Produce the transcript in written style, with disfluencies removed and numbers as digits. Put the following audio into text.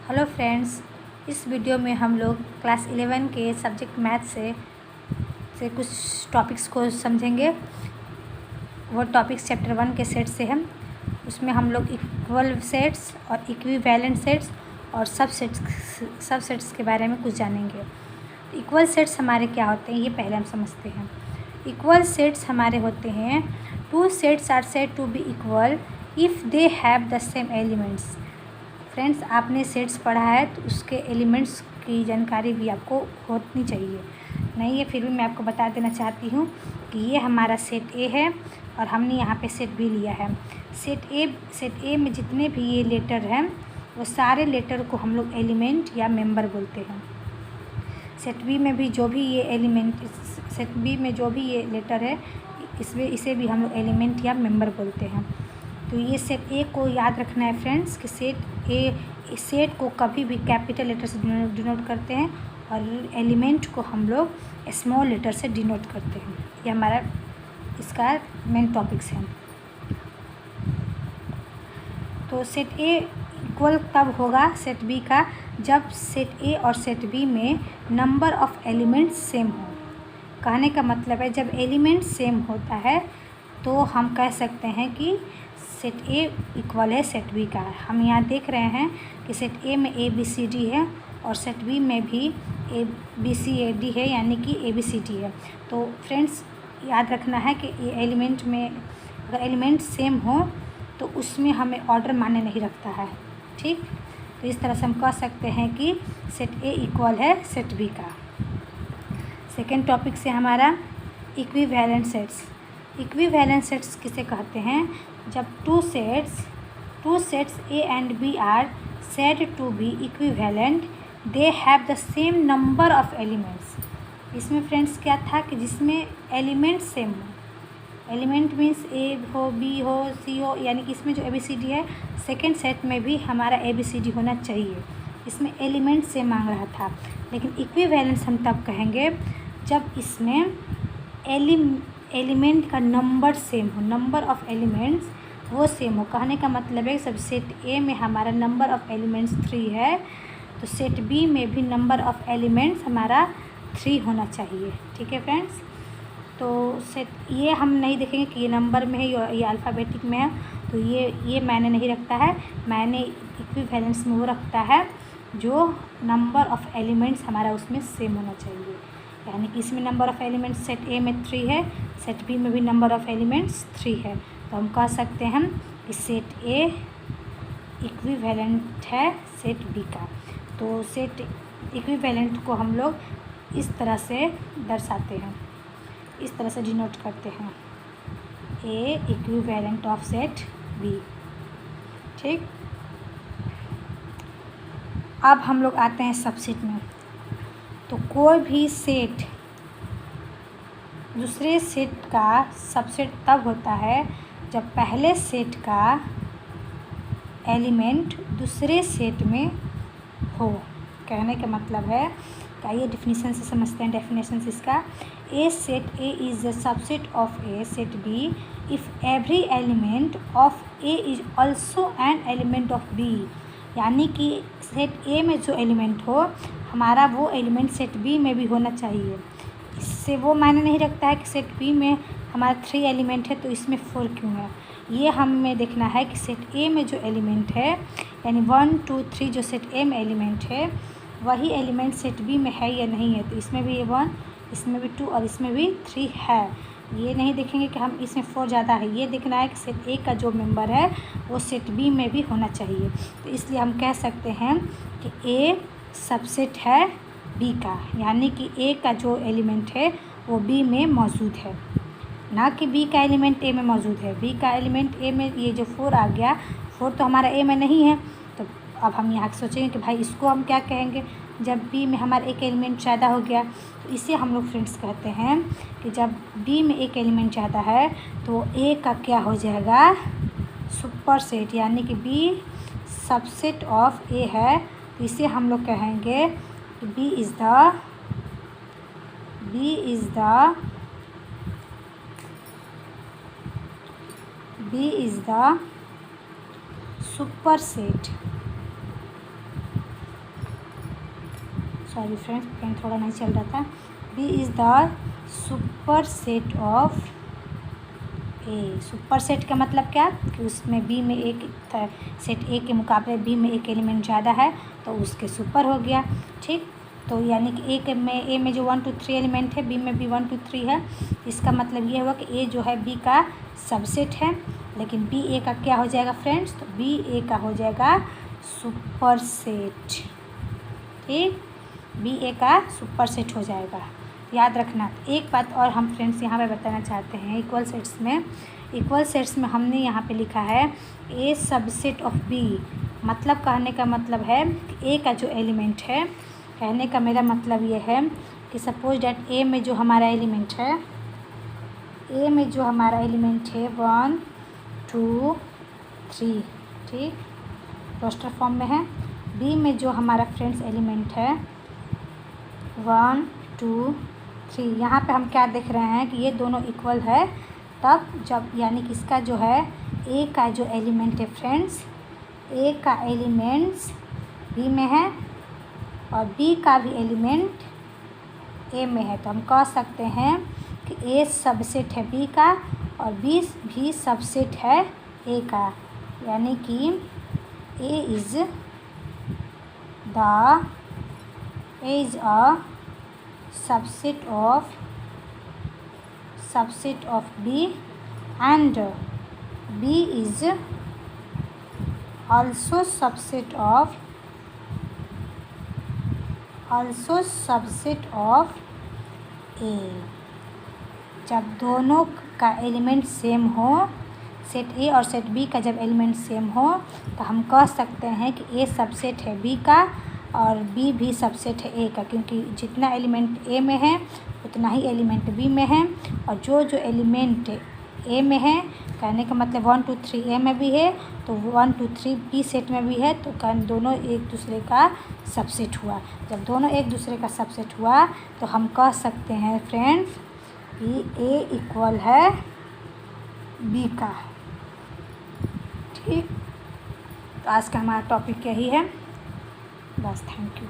Hello friends, इस video में हम लोग क्लास 11 के सब्जेक्ट मैथ से कुछ टॉपिक्स को समझेंगे। वो टॉपिक्स चैप्टर 1 के सेट से हैं। उसमें हम लोग इक्वल सेट्स और इक्विवेलेंट सेट्स और सबसेट्स के बारे में कुछ जानेंगे। इक्वल सेट्स हमारे क्या होते हैं ये पहले हम समझते हैं। इक्वल सेट्स हमारे होते हैं two sets are said to be equal if they have the same elements. Friends, आपने सेट्स पढ़ा है तो उसके एलिमेंट्स की जानकारी भी आपको होनी चाहिए। नहीं है फिर भी मैं आपको बता देना चाहती हूँ कि ये हमारा सेट ए है और हमने यहाँ पे सेट बी लिया है। सेट ए में जितने भी ये लेटर हैं वो सारे लेटर को हम लोग एलिमेंट या मेंबर बोलते हैं। सेट बी में भी जो भी ये लेटर है इसे भी हम लोग एलिमेंट या मेंबर बोलते हैं। तो ये सेट ए को याद रखना है फ्रेंड्स कि सेट को कभी भी कैपिटल लेटर से डिनोट करते हैं और एलिमेंट को हम लोग स्मॉल लेटर से डिनोट करते हैं। ये हमारा इसका मेन टॉपिक्स है। तो सेट ए इक्वल तब होगा सेट बी का जब सेट ए और सेट बी में नंबर ऑफ़ एलिमेंट्स सेम हो। कहने का मतलब है जब एलिमेंट सेम होता है तो हम कह सकते हैं कि सेट ए इक्वल है सेट बी का। हम यहाँ देख रहे हैं कि सेट ए में ए बी सी डी है और सेट बी में भी ए बी सी ए डी है, यानी कि ए बी सी डी है। तो फ्रेंड्स याद रखना है कि ये एलिमेंट में अगर एलिमेंट सेम हो तो उसमें हमें ऑर्डर मायने नहीं रखता है। ठीक, तो इस तरह से हम कह सकते हैं कि सेट ए इक्वल है सेट बी का। सेकेंड टॉपिक से हमारा इक्विवेलेंट सेट्स। इक्विवेलेंट सेट्स किसे कहते हैं? जब two sets A and B are said to be equivalent they have the same number of elements. इसमें फ्रेंड्स क्या था कि जिसमें एलिमेंट सेम हो, एलिमेंट मीन्स ए हो, बी हो, सी हो, यानी कि इसमें जो ए बी सी डी है सेकेंड सेट में भी हमारा ए बी सी डी होना चाहिए। इसमें एलिमेंट सेम मांग रहा था। लेकिन इक्विवेलेंस हम तब कहेंगे जब इसमें एलिमेंट का नंबर सेम हो, नंबर ऑफ़ एलिमेंट्स वो सेम हो। कहने का मतलब है सब सेट ए में हमारा नंबर ऑफ़ एलिमेंट्स 3 है तो सेट बी में भी नंबर ऑफ़ एलिमेंट्स हमारा 3 होना चाहिए। ठीक है फ्रेंड्स, तो सेट ये हम नहीं देखेंगे कि ये नंबर में है या ये अल्फ़ाबेटिक में है, तो ये मायने नहीं रखता है। मायने इक्विवेलेंस में वो रखता है जो नंबर ऑफ़ एलिमेंट्स हमारा उसमें सेम होना चाहिए। यानी कि इसमें नंबर ऑफ़ एलिमेंट्स सेट ए में 3 है, सेट बी में भी नंबर ऑफ़ एलिमेंट्स 3 है। तो हम कह सकते हैं कि सेट ए इक्विवेलेंट है सेट बी का। तो सेट इक्विवेलेंट को हम लोग इस तरह से दर्शाते हैं, इस तरह से डिनोट करते हैं, ए इक्विवेलेंट ऑफ सेट बी। ठीक, अब हम लोग आते हैं सबसेट में। तो कोई भी सेट दूसरे सेट का सबसेट तब होता है जब पहले सेट का एलिमेंट दूसरे सेट में हो। कहने का मतलब है का ये डिफिनीशन से समझते हैं। डेफिनेशन इसका, a set a is the subset of a set b if every element of a is also an element of b. यानी कि सेट ए में जो एलिमेंट हो हमारा वो एलिमेंट सेट बी में भी होना चाहिए। इससे वो मायने नहीं रखता है कि सेट बी में हमारा 3 एलिमेंट है तो इसमें 4 क्यों है। ये हमें देखना है कि सेट ए में जो एलिमेंट है यानी 1 2 3 जो सेट ए में एलिमेंट है वही एलिमेंट सेट बी में है या नहीं है। तो इसमें भी 1, इसमें भी 2 और इसमें भी 3 है। ये नहीं देखेंगे कि हम इसमें 4 ज़्यादा है, ये देखना है कि सेट ए का जो मेंबर है वो सेट बी में भी होना चाहिए। तो इसलिए हम कह सकते हैं कि ए सबसेट है बी का, यानी कि ए का जो एलिमेंट है वो बी में मौजूद है, ना कि बी का एलिमेंट ए में मौजूद है। बी का एलिमेंट ए में ये जो 4 आ गया, 4 तो हमारा ए में नहीं है। तो अब हम यहाँ सोचेंगे कि भाई इसको हम क्या कहेंगे जब बी में हमारा एक एलिमेंट ज़्यादा हो गया। तो इसे हम लोग फ्रेंड्स कहते हैं कि जब बी में एक एलिमेंट ज़्यादा है तो ए का क्या हो जाएगा सुपर सेट, यानी कि बी सबसेट ऑफ ए है। तो इसे हम लोग कहेंगे कि B is the superset sorry friends, pen थोड़ा नहीं चल रहा था। B is the superset of A. Superset का मतलब क्या कि उसमें बी में एक सेट ए के मुकाबले बी में एक एलिमेंट ज़्यादा है तो उसके सुपर हो गया। ठीक, तो यानी कि ए में जो 1 2 3 एलिमेंट है, बी में भी 1 2 3 है। इसका मतलब ये हुआ कि ए जो है बी का सबसेट है, लेकिन बी ए का क्या हो जाएगा फ्रेंड्स, तो बी ए का हो जाएगा सुपर सेट। ठीक, बी ए का सुपर सेट हो जाएगा, याद रखना। एक बात और हम फ्रेंड्स यहाँ पे बताना चाहते हैं, इक्वल सेट्स में हमने यहाँ पे लिखा है ए सबसेट ऑफ बी। मतलब कहने का मतलब है कि ए का जो एलिमेंट है, कहने का मेरा मतलब ये है कि सपोज डैट ए में जो हमारा एलिमेंट है 1 2 3, ठीक, रोस्टर फॉर्म में है। बी में जो हमारा फ्रेंड्स एलिमेंट है 1 2 3, यहाँ पे हम क्या देख रहे हैं कि ये दोनों इक्वल है तब जब, यानी कि इसका जो है ए का जो एलिमेंट है फ्रेंड्स, ए का एलिमेंट्स बी में है और बी का भी एलिमेंट ए में है, तो हम कह सकते हैं कि ए सबसेट है बी का और बी भी सबसेट है ए का, यानी कि A is a subset of B and B is also subset of A। जब दोनों का एलिमेंट सेम हो, सेट ए और सेट बी का जब एलिमेंट सेम हो तो हम कह सकते हैं कि ए सबसेट है बी का और बी भी सबसेट है ए का, क्योंकि जितना एलिमेंट ए में है उतना ही एलिमेंट बी में है, और जो एलिमेंट ए में है, कहने का मतलब 1 2 3 ए में भी है तो 1 2 3 बी सेट में भी है, तो दोनों एक दूसरे का सबसेट हुआ। जब दोनों एक दूसरे का सबसेट हुआ तो हम कह सकते हैं फ्रेंड्स कि ए इक्वल है बी का। ठीक, तो आज का हमारा टॉपिक यही है बस। Thank you.